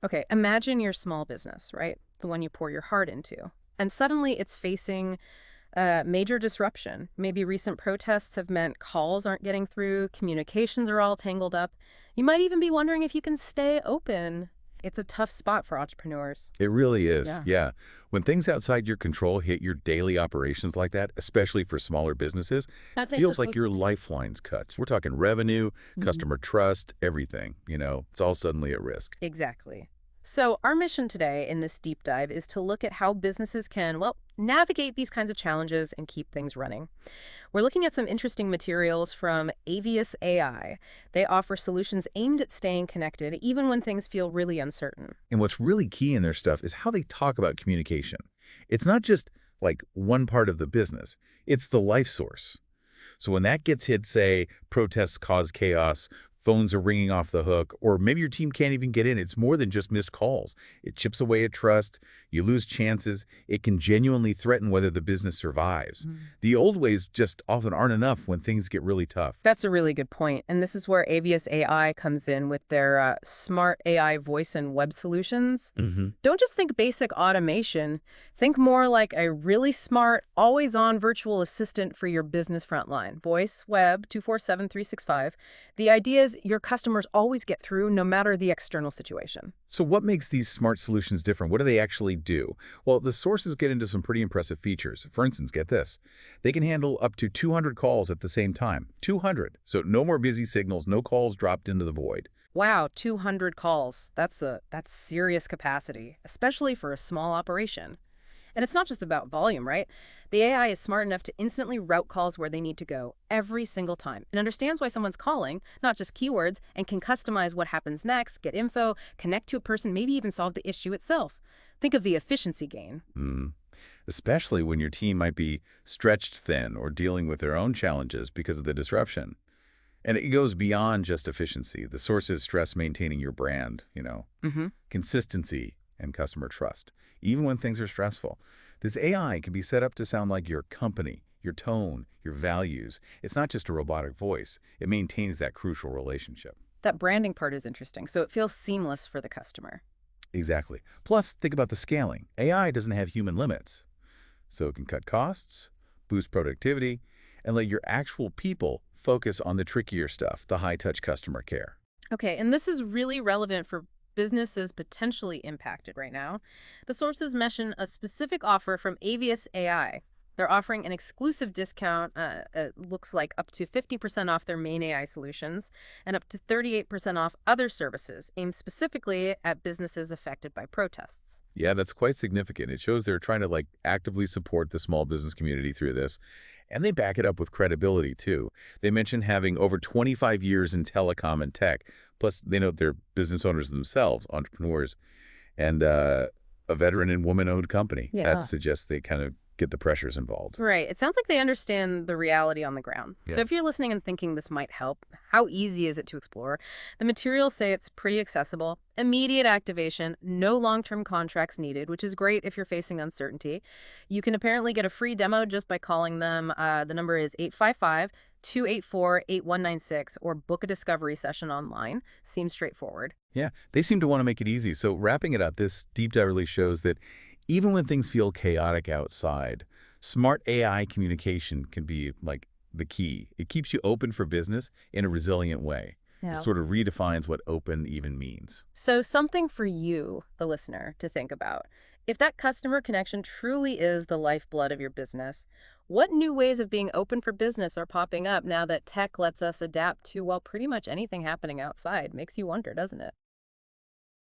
Okay, imagine your small business, right? The one you pour your heart into. And suddenly it's facing major disruption. Maybe recent protests have meant calls aren't getting through, communications are all tangled up. You might even be wondering if you can stay open. It's a tough spot for entrepreneurs. It really is, Yeah. yeah. When things outside your control hit your daily operations like that, especially for smaller businesses, it feels like your lifeline's cut. We're talking revenue, Mhm. customer trust, everything, it's all suddenly at risk. Exactly. So, our mission today in this deep dive is to look at how businesses can, well, navigate these kinds of challenges and keep things running. We're looking at some interesting materials from Avius AI. They offer solutions aimed at staying connected even when things feel really uncertain. And what's really key in their stuff is how they talk about communication. It's not just like one part of the business, it's the life source. So when that gets hit, say, protests cause chaos, phones are ringing off the hook, or maybe your team can't even get in, it's more than just missed calls. It chips away at trust, you lose chances, it can genuinely threaten whether the business survives. The old ways just often aren't enough when things get really tough. That's a really good point. And this is where Avius AI comes in with their smart AI voice and web solutions. Hmm. Don't just think basic automation. Think more like a really smart, always on virtual assistant for your business frontline. Voice, web, 24/7/365. The idea is your customers always get through no matter the external situation. So what makes these smart solutions different? What do they actually do? Well, the sources get into some pretty impressive features. For instance, get this. They can handle up to 200 calls at the same time. 200. So no more busy signals, no calls dropped into the void. Wow, 200 calls. That's serious capacity, especially for a small operation. And it's not just about volume, right? The AI is smart enough to instantly route calls where they need to go every single time. It understands why someone's calling, not just keywords, and can customize what happens next, get info, connect to a person, maybe even solve the issue itself. Think of the efficiency gain. Mm. Especially when your team might be stretched thin or dealing with their own challenges because of the disruption. And it goes beyond just efficiency. The sources stress maintaining your brand, Hmm. consistency and customer trust, even when things are stressful. This AI can be set up to sound like your company, your tone, your values. It's not just a robotic voice. It maintains that crucial relationship. That branding part is interesting, so it feels seamless for the customer. Exactly. Plus, think about the scaling. AI doesn't have human limits, so it can cut costs, boost productivity, and let your actual people focus on the trickier stuff, the high-touch customer care. Okay, and this is really relevant for businesses potentially impacted right now. The sources mention a specific offer from Avius AI. They're offering an exclusive discount, looks like up to 50% off their main AI solutions and up to 38% off other services aimed specifically at businesses affected by protests. Yeah, that's quite significant. It shows they're trying to actively support the small business community through this. And they back it up with credibility too. They mention having over 25 years in telecom and tech. Plus, they note they're business owners themselves, entrepreneurs, and a veteran and woman-owned company. That Yeah. suggests they kind of get the pressures involved. Right. It sounds like they understand the reality on the ground. So Yeah. if you're listening and thinking this might help, how easy is it to explore? The materials say it's pretty accessible, immediate activation, no long-term contracts needed, which is great if you're facing uncertainty. You can apparently get a free demo just by calling them. The number is 855-284-8196 or book a discovery session online. Seems straightforward. Yeah, they seem to want to make it easy. So wrapping it up, this deep dive really shows that even when things feel chaotic outside, smart AI communication can be like the key. It keeps you open for business in a resilient way. It Yeah. sort of redefines what open even means. So, something for you, the listener, to think about. If that customer connection truly is the lifeblood of your business, what new ways of being open for business are popping up now that tech lets us adapt to, well, pretty much anything happening outside? Makes you wonder, doesn't it?